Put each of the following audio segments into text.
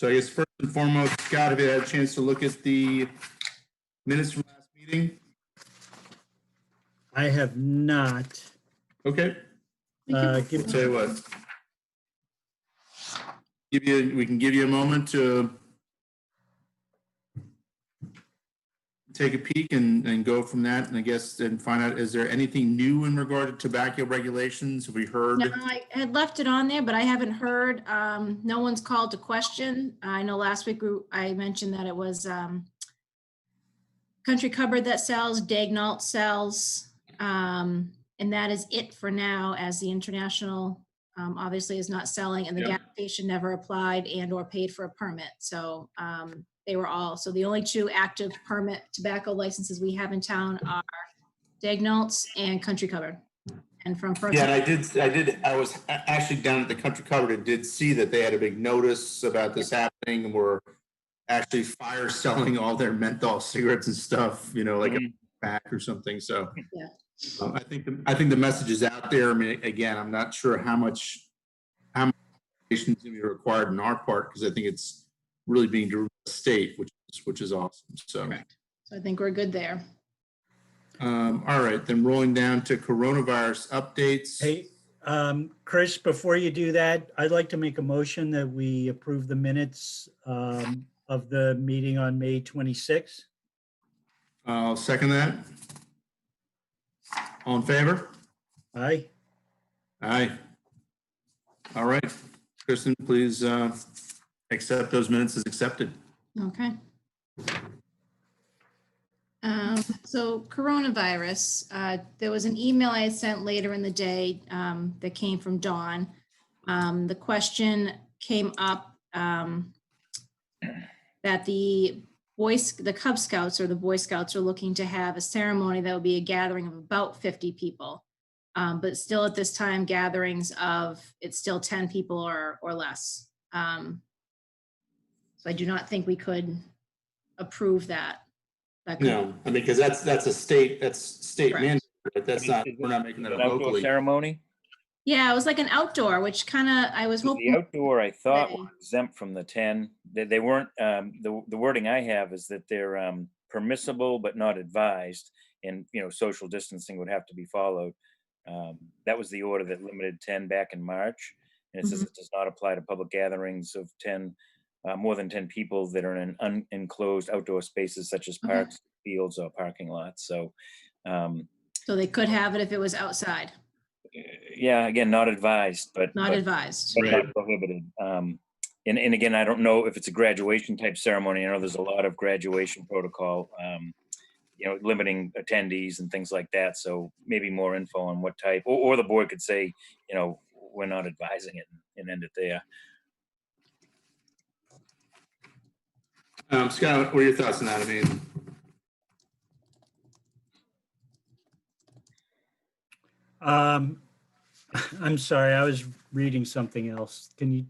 So I guess first and foremost, Scott, have you had a chance to look at the minutes from last meeting? I have not. Okay, Give I'll tell you what. We can give you a moment to take a peek and go from that, and I guess then find out, is there anything new in regard to tobacco regulations? Have we heard? No, I had left it on there, but I haven't heard. No one's called to question. I know last week I mentioned that it was Country Cupboard that sells, Dagnalt sells, and that is it for now, as the International obviously is not selling, and the gas station never applied and or paid for a permit. So they were all, so the only two active permit tobacco licenses we have in town are Dagnalt's and Country Cupboard. And from first, Yeah, and I was actually down at the Country Cupboard and did see that they had a big notice about this happening, and were actually fire selling all their menthol cigarettes and stuff, you know, like a pack or something. So yeah. I think the message is out there. I mean, again, I'm not sure how much information is going to be required on our part, because I think it's really being driven by the state, which is awesome. So, Correct. So I think we're good there. All right, then rolling down to coronavirus updates. Hey, Chris, before you do that, I'd like to make a motion that we approve the minutes of the meeting on May 26th. I'll second that. All in favor? Aye. Aye. All right, Kristen, please accept those minutes as accepted. Okay. So coronavirus, there was an email I had sent later in the day that came from Dawn. The question came up that the Cub Scouts or the Boy Scouts are looking to have a ceremony that would be a gathering of about 50 people. But still at this time, gatherings of, it's still 10 people or less. So I do not think we could approve that. No, I mean, because that's state Correct. mandate, but that's not, we're not making that An outdoor locally. ceremony? Yeah, it was like an outdoor, which kind of, I was The hoping. outdoor, I thought, They- were exempt from the 10. They weren't, the wording I have is that they're permissible but not advised, and, you know, social distancing would have to be followed. That was the order that limited 10 back in March. And it says it does not apply to public gatherings of 10, more than 10 people that are in unenclosed outdoor spaces such as Okay. parks, fields, or parking lots. So, So they could have it if it was outside, yeah, again, not advised, but not but- advised. but Right. not prohibited. And again, I don't know if it's a graduation type ceremony. I know there's a lot of graduation protocol, you know, limiting attendees and things like that. So maybe more info on what type, or the board could say, you know, we're not advising it and end it there. Scott, what are your thoughts on that? I mean, I'm sorry, I was reading something else. Can you?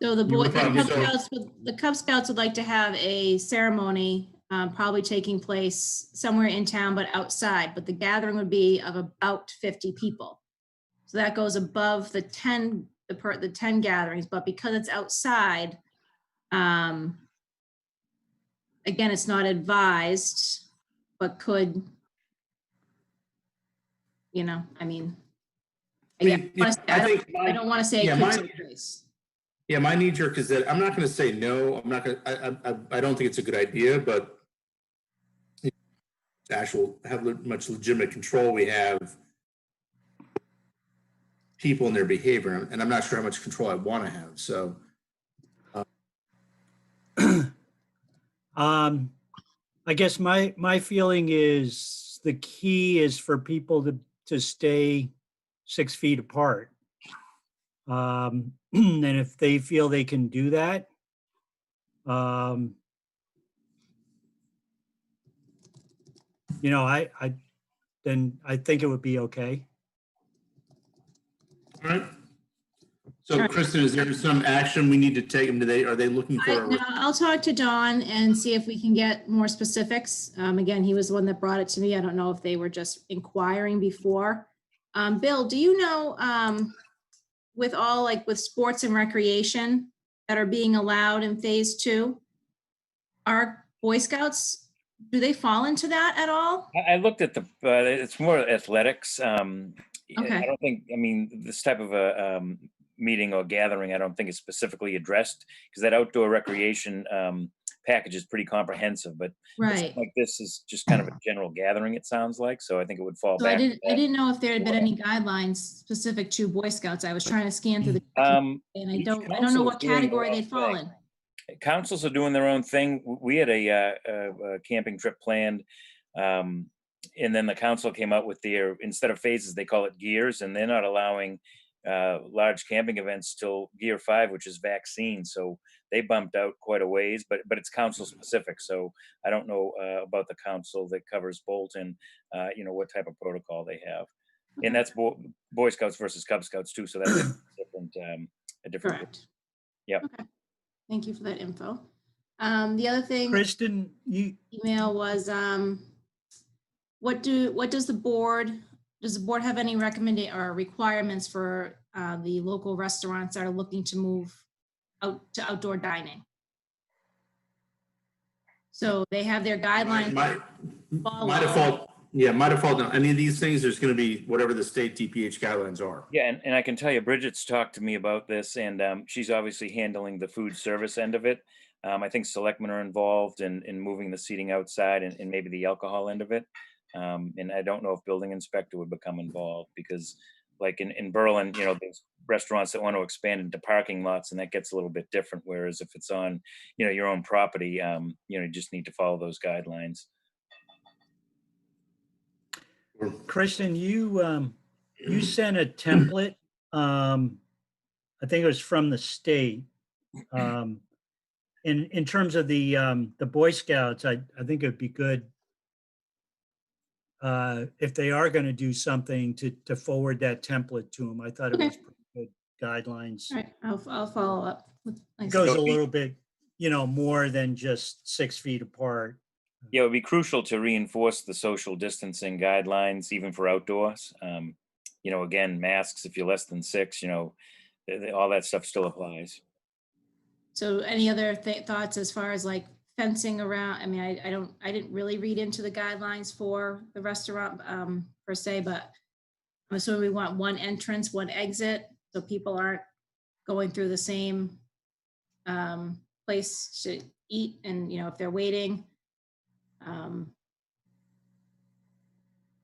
So the You were fine, the Cub Scouts would like to have a ceremony, probably taking place somewhere in town, but outside, but the gathering would be of about 50 people. So that goes above the 10 gatherings, but because it's outside, again, it's not advised, but could, you know, I mean, I don't want to say yeah, it could my- take place. yeah, my knee jerk is that I'm not going to say no. I'm not going to, I don't think it's a good idea, but have much legitimate control we have people and their behavior, and I'm not sure how much control I want to have. So I guess my feeling is the key is for people to stay 6 feet apart. And if they feel they can do that, you know, I think it would be okay. all right. So Kristen, is there some action we need to take them? Are they looking for? No, I'll talk to Don and see if we can get more specifics. Again, he was the one that brought it to me. I don't know if they were just inquiring before. Bill, do you know, with all, like with sports and recreation, that are being allowed in phase 2, are Boy Scouts, do they fall into that at all? I looked at it's more athletics. Okay. I don't think, I mean, this type of a meeting or gathering, I don't think is specifically addressed, because that outdoor recreation package is pretty comprehensive, but Right. like this is just kind of a general gathering, it sounds like, so I think it would fall So I back. didn't know if there had been any guidelines specific to Boy Scouts. I was trying to scan through the, and I Each don't know council is what doing their category own they'd fall thing. in. Councils are doing their own thing. We had a camping trip planned, and then the council came out with their, instead of phases, they call it gears, and they're not allowing large camping events till gear 5, which is vaccine. So they bumped out quite a ways, but it's council specific. So I don't know about the council that covers Bolton, what type of protocol they have, and that's Boy Scouts versus Cub Scouts too. So that's a different. Correct. Yep. Okay. Thank you for that info. The other thing Kristen, email was, what does the board have any recommendation or requirements for the local restaurants that are looking to move out to outdoor dining? So they have their guidelines. My default, my default on any of these things, there's going to be whatever the state DPH guidelines are. Yeah, and I can tell you, Bridget's talked to me about this, and she's obviously handling the food service end of it. I think selectmen are involved in moving the seating outside and maybe the alcohol end of it. And I don't know if building inspector would become involved, because like in Berlin, there's restaurants that want to expand into parking lots, and that gets a little bit different. Whereas if it's on, your own property, you just need to follow those guidelines. Kristen, you sent a template. I think it was from the state. In terms of the Boy Scouts, I think it'd be good if they are going to do something to forward that template to them. I thought it was pretty good guidelines. All right, I'll follow up. It goes a little bit, more than just 6 feet apart. Yeah, it would be crucial to reinforce the social distancing guidelines, even for outdoors. Again, masks, if you're less than 6, all that stuff still applies. So any other thoughts as far as like fencing around? I mean, I didn't really read into the guidelines for the restaurant per se, but I'm assuming we want one entrance, one exit, so people aren't going through the same place to eat, and if they're waiting.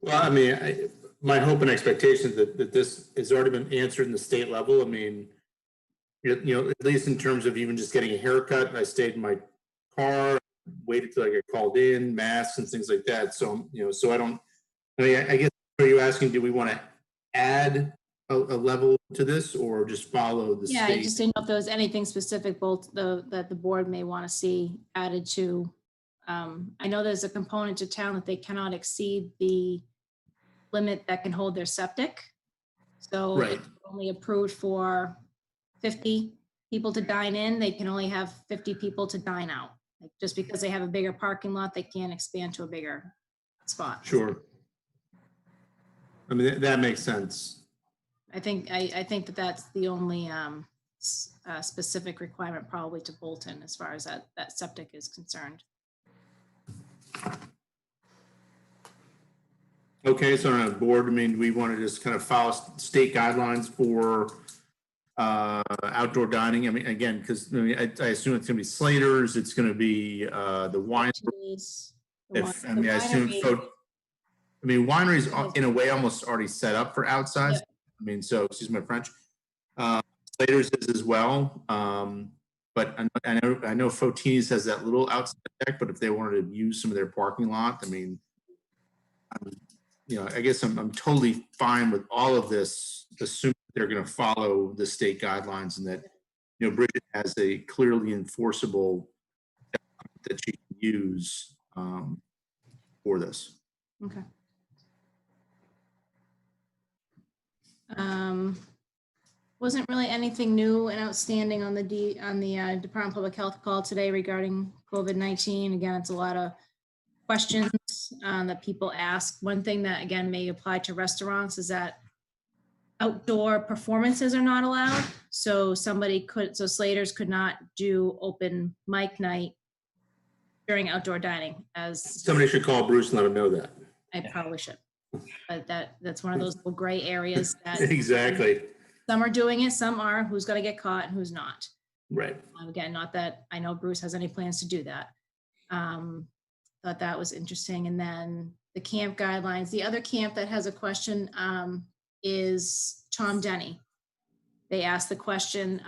Well, I mean, my hope and expectation is that this has already been answered in the state level. I mean, at least in terms of even just getting a haircut, I stayed in my car, waited till I get called in, masks and things like that. So, so I guess, are you asking, do we want to add a level to this, or just follow the state? Yeah, I just didn't know if there was anything specific that the board may want to see added to. I know there's a component to town that they cannot exceed the limit that can hold their septic. So Right. it's only approved for 50 people to dine in. They can only have 50 people to dine out. Like, just because they have a bigger parking lot, they can't expand to a bigger spot. Sure. I mean, that makes sense. I think that that's the only specific requirement probably to Bolton as far as that septic is concerned. Okay, so on a board, I mean, we want to just kind of follow state guidelines for outdoor dining. I mean, again, because I assume it's going to be Slater's, it's going to be the wine. I assume. I mean, wineries in a way almost already set up for outside. Yep. I mean, so excuse my French. Slater's is as well, but I know Fotini's has that little outside deck. But if they wanted to use some of their parking lot, I mean, I guess I'm totally fine with all of this, assuming they're going to follow the state guidelines, and that Bridget has a clearly enforceable that she can use for this. Okay. Wasn't really anything new and outstanding on the Department of Public Health call today regarding COVID-19. Again, it's a lot of questions that people ask. One thing that again may apply to restaurants is that outdoor performances are not allowed. So Slaters could not do open mic night during outdoor dining, as Somebody should call Bruce and let him know that. I probably should. But that's one of those little gray areas that Exactly. some are doing it, some are, who's gonna get caught and who's not. Right. Again, not that I know Bruce has any plans to do that. Thought that was interesting. And then the camp guidelines, the other camp that has a question is Tom Denny. They asked the question,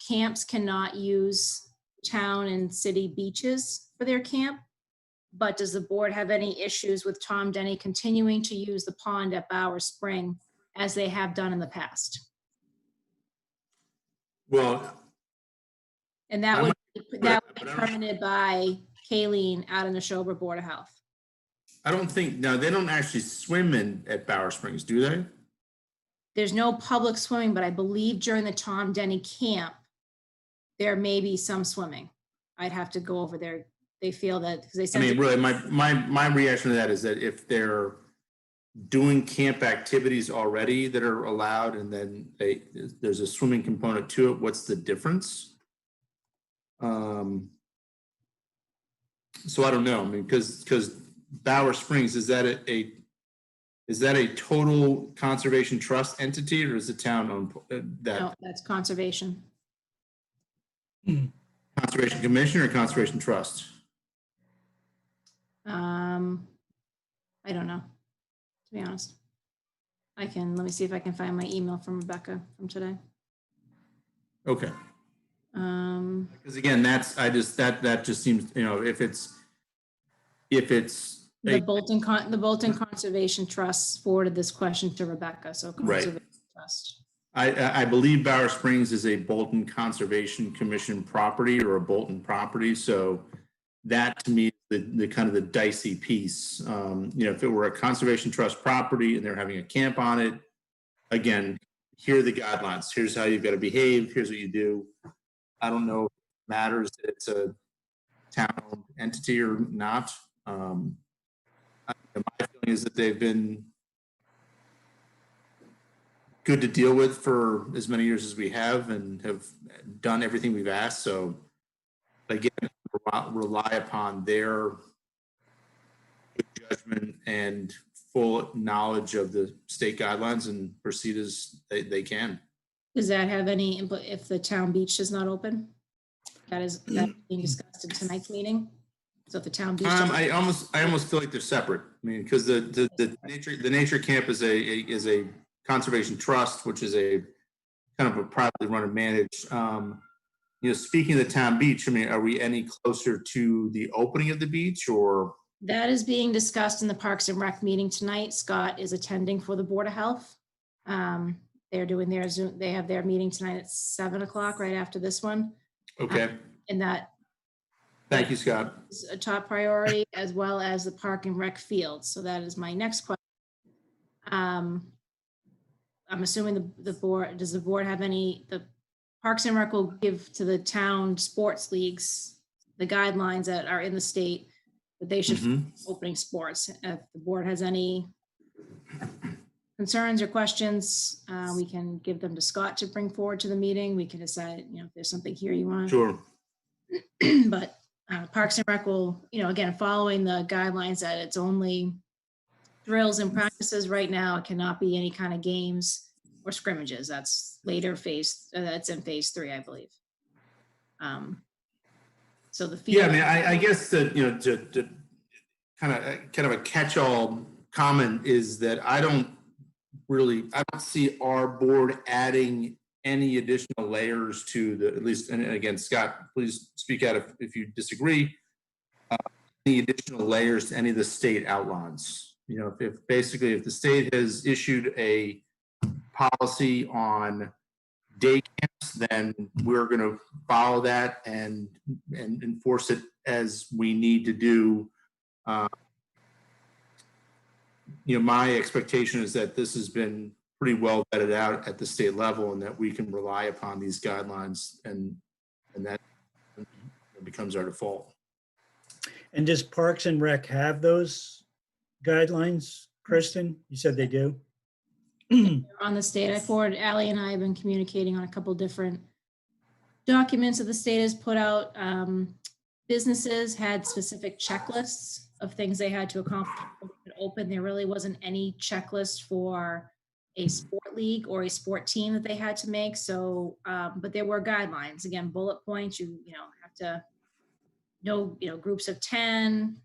camps cannot use town and city beaches for their camp, but does the board have any issues with Tom Denny continuing to use the pond at Bower Spring as they have done in the past? Well, And that I'm would not- be permitted by Kayleen out in the Neshoba Board of Health. I don't think, no, they don't actually swim at Bower Springs, do they? There's no public swimming, but I believe during the Tom Denny camp, there may be some swimming. I'd have to go over there. They feel that, because they I said. mean, really, my reaction to that is that if they're doing camp activities already that are allowed, and then there's a swimming component to it, what's the difference? So I don't know. I mean, because Bower Springs, is that a total conservation trust entity, or is the town owned that No, that's conservation. Conservation Commission or Conservation Trust? I don't know, to be honest. Let me see if I can find my email from Rebecca from today. Okay. Because again, that just seems, if it's The Bolton Conservation Trust forwarded this question to Rebecca, so Right. Conservation Trust. I believe Bower Springs is a Bolton Conservation Commission property or a Bolton property. So that to me, the kind of the dicey piece. If it were a Conservation Trust property and they're having a camp on it, again, here are the guidelines. Here's how you've got to behave. Here's what you do. I don't know if it matters that it's a town entity or not. My feeling is that they've been good to deal with for as many years as we have and have done everything we've asked. So again, rely upon their good judgment and full knowledge of the state guidelines and proceed as they can. Does that have any input if the town beach is not open? That's being discussed in tonight's meeting. So if the town beach. I almost feel like they're separate. I mean, because the nature camp is a conservation trust, which is a kind of a privately run and managed. Speaking of the town beach, I mean, are we any closer to the opening of the beach, or? That is being discussed in the Parks and Rec meeting tonight. Scott is attending for the Board of Health. They're doing their Zoom. They have their meeting tonight at 7 o'clock, right after this one. Okay. And that. Thank you, Scott. Is a top priority, as well as the Park and Rec field. So that is my next question. I'm assuming the board, does the board have the Parks and Rec will give to the town sports leagues the guidelines that are in the state that they should opening sports. If the board has any concerns or questions, we can give them to Scott to bring forward to the meeting. We can decide, if there's something here you want. Sure. But Parks and Rec will, again, following the guidelines that it's only drills and practices right now. It cannot be any kind of games or scrimmages. That's later phase. That's in phase 3, I believe. So the field. Yeah, I mean, I guess that to kind of a catch-all comment is that I don't see our board adding any additional layers to the, at least, and again, Scott, please speak out if you disagree, any additional layers to any of the state outlines. If the state has issued a policy on day camps, then we're going to follow that and enforce it as we need to do. My expectation is that this has been pretty well vetted out at the state level, and that we can rely upon these guidelines, and that becomes our default. And does Parks and Rec have those guidelines, Kristen? You said they do? on the state. I forwarded, Ally and I have been communicating on a couple different documents that the state has put out. Businesses had specific checklists of things they had to accomplish before they could open. There really wasn't any checklist for a sport league or a sport team that they had to make. So, but there were guidelines, again, bullet points, you have to know, groups of 10,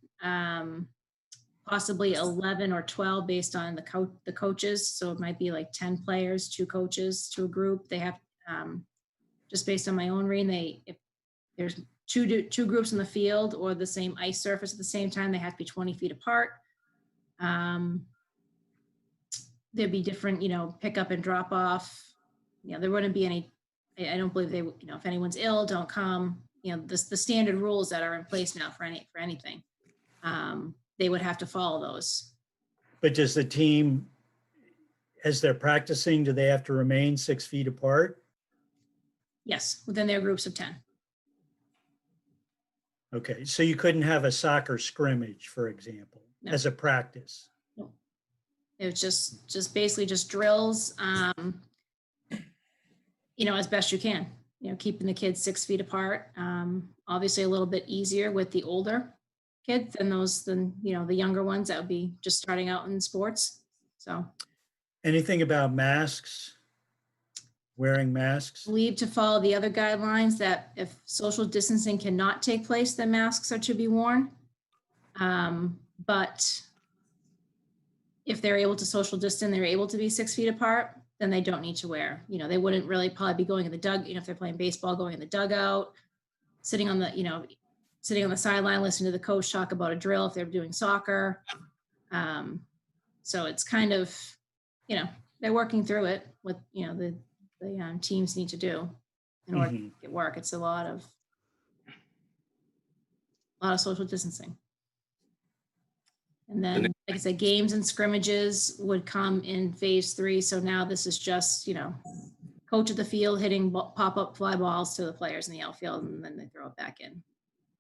possibly 11 or 12 based on the coaches. So it might be like 10 players, 2 coaches to a group. They have, just based on my own reading, if there's two groups in the field or the same ice surface at the same time, they have to be 20 feet apart. There'd be different, pick up and drop off. There wouldn't be any, I don't believe they, if anyone's ill, don't come. The standard rules that are in place now for anything. They would have to follow those. But does the team, as they're practicing, do they have to remain 6 feet apart? Yes, within their groups of 10. Okay, so you couldn't have a soccer scrimmage, for example, No. as a practice? No. It was just basically just drills, as best you can, keeping the kids 6 feet apart. Obviously a little bit easier with the older kids than the younger ones that would be just starting out in sports. So Anything about masks? Wearing masks? believe to follow the other guidelines that if social distancing cannot take place, then masks are to be worn. But if they're able to social distance, they're able to be 6 feet apart, then they don't need to wear. They wouldn't really probably be going in the if they're playing baseball, going in the dugout, sitting on the sideline, listening to the coach talk about a drill if they're doing soccer. So it's kind of, they're working through it with, the teams need to do in order to make it work. It's a lot of social distancing. And then, like I said, games and scrimmages would come in phase 3. So now this is just, coach of the field hitting pop-up fly balls to the players in the outfield, and then they throw it back in.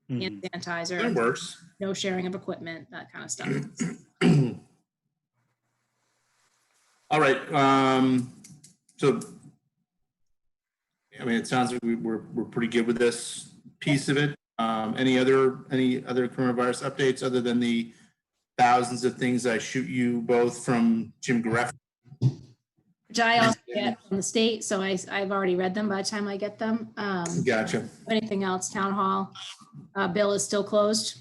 Hand sanitizer. That works. No sharing of equipment, that kind of stuff. All right. So, it sounds like we're pretty good with this piece of it. Any other coronavirus updates other than the thousands of things I shoot you both from Jim Greff? Which I also get from the state, so I've already read them by the time I get them. Gotcha. Anything else? Town hall bill is still closed.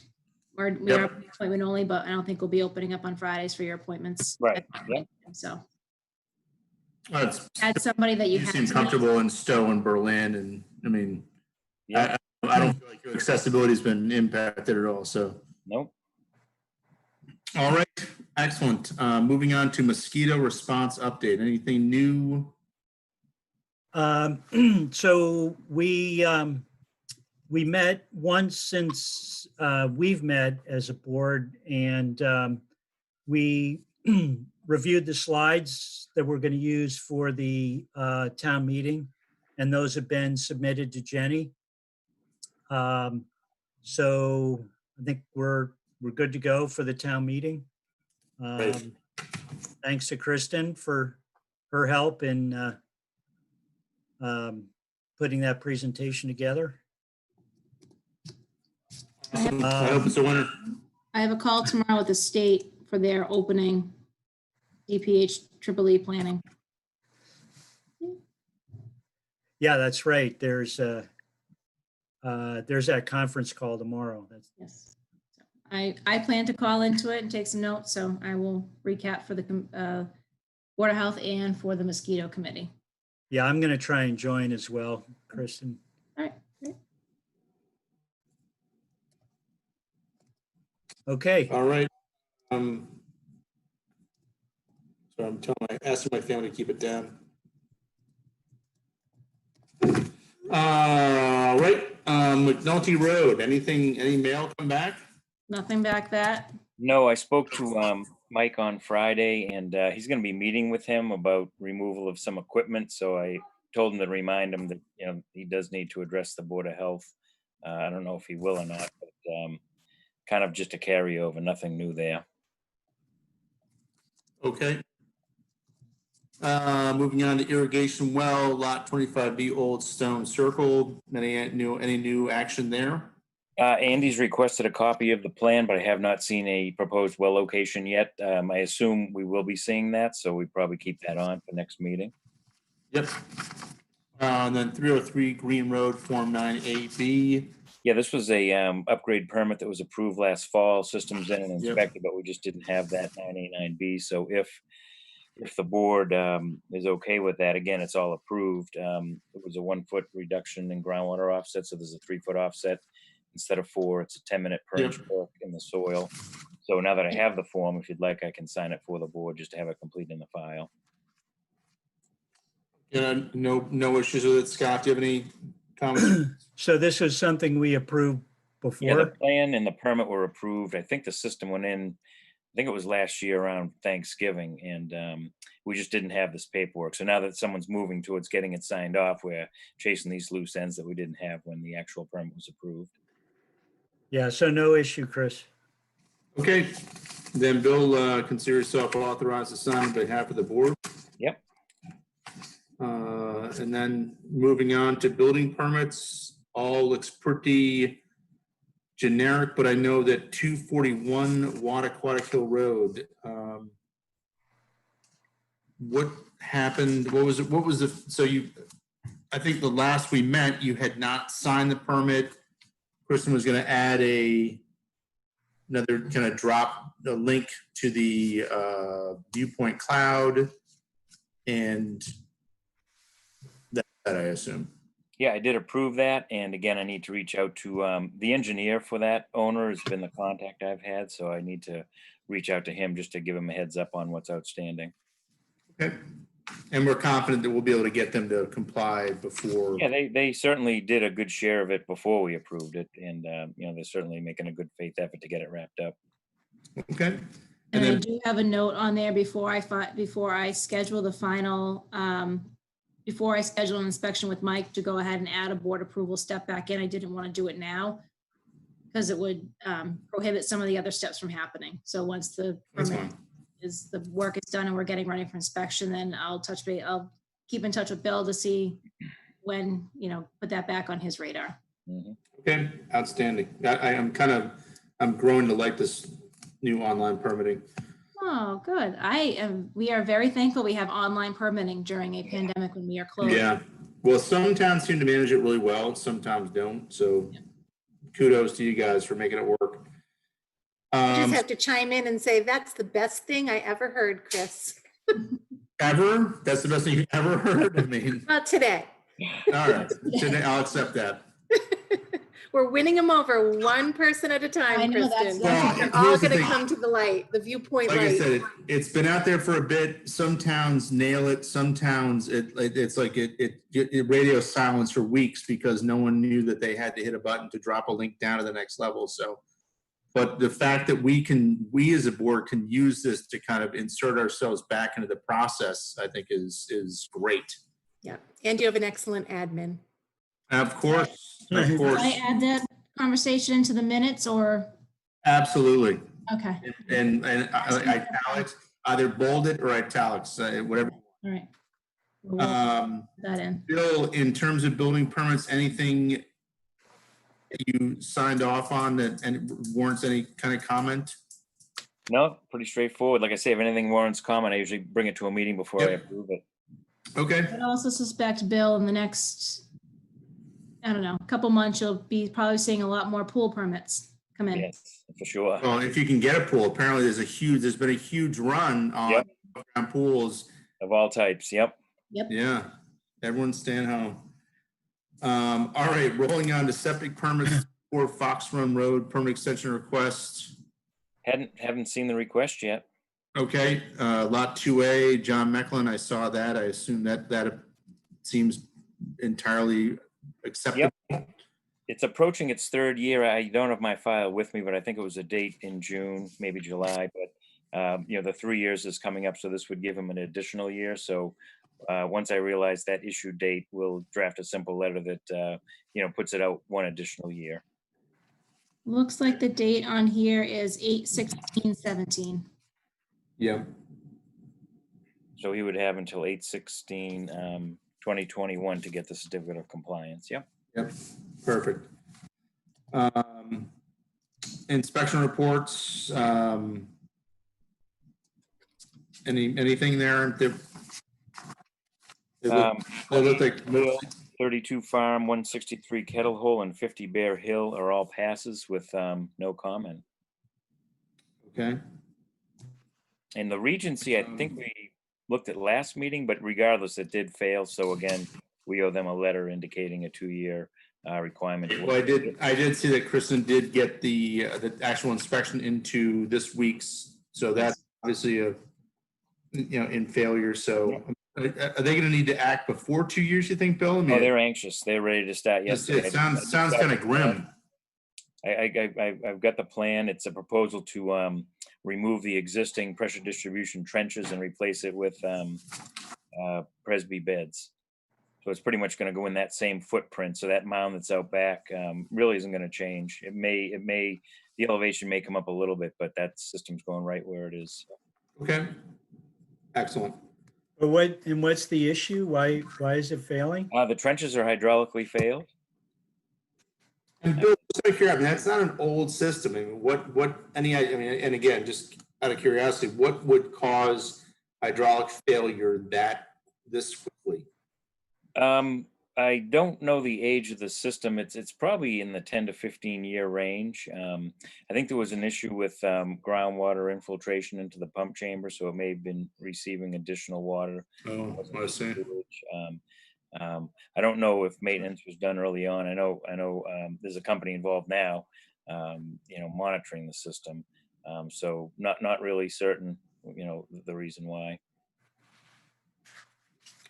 We are appointment only, but I don't think we'll be opening up on Fridays for your appointments. Right. Yeah. So Well, add somebody that you you have seem to comfortable in Stowe and Berlin, and Yeah. I don't feel like your accessibility has been impacted at all. So, Nope. all right, excellent. Moving on to mosquito response update. Anything new? So we met once since we've met as a board, and we reviewed the slides that we're going to use for the town meeting, and those have been submitted to Jenny. So I think we're good to go for the town meeting. Great. Thanks to Kristen for her help in putting that presentation together. Awesome. I hope it's a winner. I have a call tomorrow with the state for their opening DPH EEE planning. Yeah, that's right. There's that conference call tomorrow. Yes. So I plan to call into it and take some notes, so I will recap for the Board of Health and for the mosquito committee. Yeah, I'm going to try and join as well, Kristen. All right. Great. Okay. All right. So I'm asking my family to keep it down. Right. McNulty Road. Any mail come back? Nothing back that. No, I spoke to Mike on Friday, and he's going to be meeting with him about removal of some equipment. So I told him to remind him that he does need to address the Board of Health. I don't know if he will or not, but kind of just a carryover, nothing new there. Okay. Moving on to irrigation well, lot 25B, Old Stone Circle. Any new action there? Andy's requested a copy of the plan, but I have not seen a proposed well location yet. I assume we will be seeing that, so we probably keep that on for next meeting. Yep. And then 303 Green Road, Form 9AB. Yeah, this was a upgrade permit that was approved last fall, systems in and Yep. inspected, but we just didn't have that 9A9B. So if the board is okay with that, again, it's all approved. It was a 1 foot reduction in groundwater offset, so there's a 3 foot offset instead of 4. It's a 10-minute per inch work in the soil. So now that I have the form, if you'd like, I can sign it for the board just to have it complete in the file. Yeah, no issues with it. Scott, do you have any comments? So this is something we approved Yeah, the before? plan and the permit were approved. I think the system went in, I think it was last year around Thanksgiving, and we just didn't have this paperwork. So now that someone's moving towards getting it signed off, we're chasing these loose ends that we didn't have when the actual permit was approved. Yeah, so no issue, Chris. Okay, then Bill, consider yourself authorized to sign on behalf of the board. Yep. And then moving on to building permits, all looks pretty generic, but I know that 241 Wattaquatic Hill Road, what happened? What was it? What was the, so I think the last we met, you had not signed the permit. Kristen was going to add another kind of drop the link to the viewpoint cloud, and that I assume. Yeah, I did approve that. And again, I need to reach out to the engineer for that owner has been the contact I've had. So I need to reach out to him just to give him a heads up on what's outstanding. Okay. And we're confident that we'll be able to get them to comply before. Yeah, they certainly did a good share of it before we approved it. And, they're certainly making a good faith effort to get it wrapped up. Okay. And I then, do have a note on there before I schedule the final, before I schedule an inspection with Mike to go ahead and add a board approval step back in. I didn't want to do it now because it would prohibit some of the other steps from happening. So once the that's permit fine. the work is done and we're getting ready for inspection, then I'll keep in touch with Bill to see when, put that back on his radar. Mhm. Okay, outstanding. I'm growing to like this new online permitting. Oh, good. We are very thankful we have online permitting during a pandemic when we are closed. Yeah. Well, some towns seem to manage it really well. Sometimes don't. So kudos to you guys for making it work. I just have to chime in and say, that's the best thing I ever heard, Chris. Ever? That's the best thing you ever heard? I mean, Not today. all right. Today, I'll accept that. We're winning them over one person at a I time, know, Kristen. Well, They're all here's the going to thing. come to the light, the viewpoint Like I light. said, it's been out there for a bit. Some towns nail it. Some towns, it's like it radio silence for weeks because no one knew that they had to hit a button to drop a link down to the next level. So, but the fact that we as a board can use this to kind of insert ourselves back into the process, I think is great. Yeah, and you have an excellent admin. Of course, of Can course, I add that conversation into the minutes or? absolutely. Okay, And italics, either bolded or italics, whatever. all right. We'll put that in. Bill, in terms of building permits, anything you signed off on that and warrants any kind of comment? No, pretty straightforward. Like I say, if anything warrants comment, I usually bring it to a meeting before I Yep. approve it. Okay, I also suspect, Bill, in the next, I don't know, couple months, you'll be probably seeing a lot more pool permits come in. Yes, for sure. well, if you can get a pool, apparently there's been a huge run on pools. Of all types. Yep. Yeah, everyone's staying home. All right, rolling on to septic permits for Fox Run Road, permit extension request. Haven't seen the request yet. Okay, lot 2A, John Mecklin, I saw that. I assume that seems entirely acceptable. It's approaching its 3rd year. I don't have my file with me, but I think it was a date in June, maybe July. But the 3 years is coming up, so this would give him an additional year. So once I realize that issue date, we'll draft a simple letter that puts it out 1 additional year. Looks like the date on here is 8/16/17. Yeah. So he would have until 8/16/2021 to get the certificate of compliance. Yep. Yep, perfect. Inspection reports, anything there? They look like Hill, 32 Farm, 163 Kettle Hole, and 50 Bear Hill are all passes with no comment. okay. And the Regency, I think we looked at last meeting, but regardless, it did fail. So again, we owe them a letter indicating a 2-year requirement. Well, I did see that Kristen did get the actual inspection into this week's, so that's obviously in failure. So are they going to need to act before 2 years, you think, Bill? I mean, Oh, they're anxious. They're ready to start yesterday. it sounds kind of grim. I've got the plan. It's a proposal to remove the existing pressure distribution trenches and replace it with Presby beds. So it's pretty much going to go in that same footprint. So that mound that's out back really isn't going to change. The elevation may come up a little bit, but that system's going right where it is. Okay, excellent. But what's the issue? Why is it failing? The trenches are hydraulically failed. And Bill, just here, I mean, that's not an old system. I mean, and again, just out of curiosity, what would cause hydraulic failure this quickly? I don't know the age of the system. It's probably in the 10 to 15 year range. I think there was an issue with groundwater infiltration into the pump chamber, so it may have been receiving additional water. Oh, I see. I don't know if maintenance was done early on. I know there's a company involved now, monitoring the system. So not really certain, the reason why.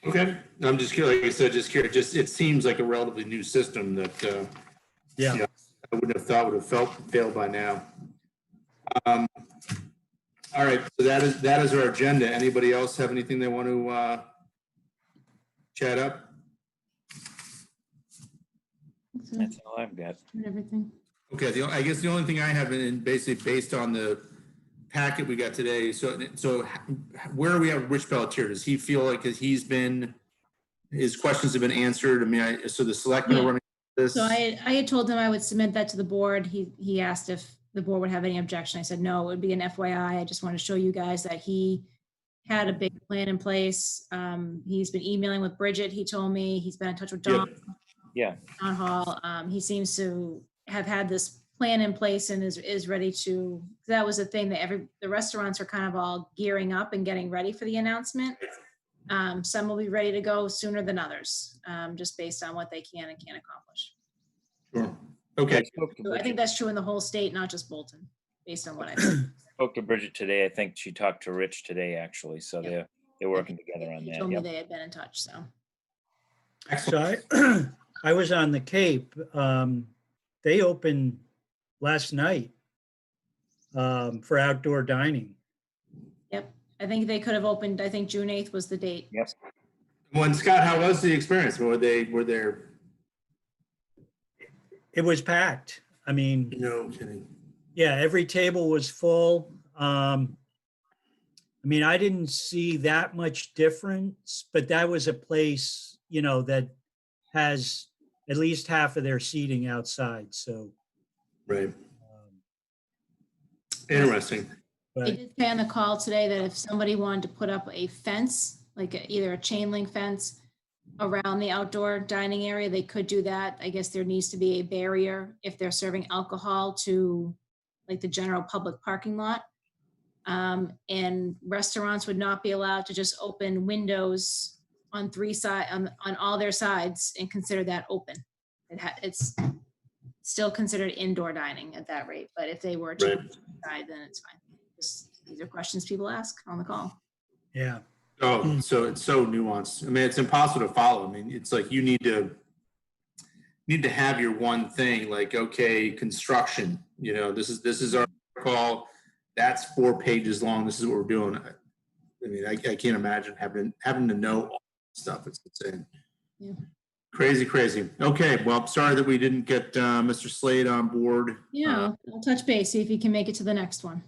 Okay, I'm just curious. Like I said, just curious. It seems like a relatively new system that I wouldn't have thought would have failed by now. All right, so that is our agenda. Anybody else have anything they want to chat up? That's all I've got. Everything. Okay, I guess the only thing I have, and basically based on the packet we got today, so where are we at with Rich Pelletier? Does he feel like his questions have been answered? I mean, so the selectmen are running this? So I had told him I would submit that to the board. He asked if the board would have any objection. I said, no, it would be an FYI. I just want to show you guys that he had a big plan in place. He's been emailing with Bridget. He told me he's been in touch with Don. Yeah. Don Hall. He seems to have had this plan in place and is ready to, that was the thing that the restaurants are kind of all gearing up and getting ready for the announcement. Some will be ready to go sooner than others, just based on what they can and can't accomplish. Sure. Okay. So I think that's true in the whole state, not just Bolton, based on what I've seen. Spoke to Bridget today. I think she talked to Rich today, actually. So they're working together on He that. told me Yep. they had been in touch, so. So I was on the Cape. They opened last night for outdoor dining. Yep, I think they could have opened, I think June 8th was the date. Yep. Well, Scott, how was the experience? Were there? It was packed. I mean, No kidding. yeah, every table was full. I mean, I didn't see that much difference, but that was a place, that has at least half of their seating outside. So, Right. Interesting. They but did say on the call today that if somebody wanted to put up a fence, like either a chain link fence around the outdoor dining area, they could do that. I guess there needs to be a barrier if they're serving alcohol to like the general public parking lot. And restaurants would not be allowed to just open windows on on all their sides and consider that open. It's still considered indoor dining at that rate, but if they were to outside, then it's fine. These are questions people ask on the call. yeah, Oh, so it's so nuanced. I mean, it's impossible to follow. I mean, it's like you need to have your one thing, like, okay, construction, this is our call. That's 4 pages long. This is what we're doing. I mean, I can't imagine having to know all this stuff. It's insane. Yeah. Crazy. Okay, well, sorry that we didn't get Mr. Slade on board. Yeah, I'll touch base, see if he can make it to the next one.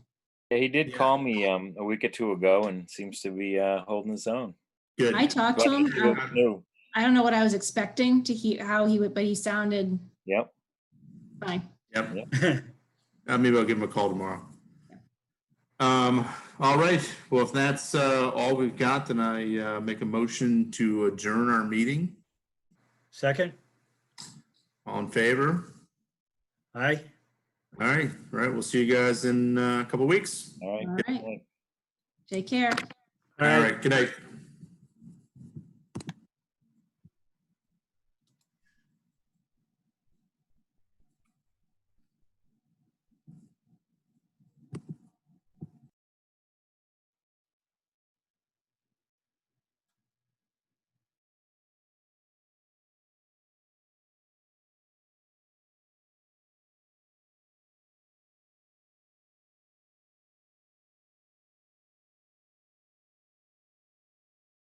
Yeah, he did Yeah. call me a week or two ago and seems to be holding his own. Good. I talked to him. No. I don't know what I was expecting to hear, how he would, but he sounded Yep. fine. Yep. Maybe I'll give him a call tomorrow. All right. Well, if that's all we've got, then I make a motion to adjourn our meeting. Second? All in favor? Aye. All right. All right. We'll see you guys in a couple weeks. All right. All right. Take care. All right. Good night.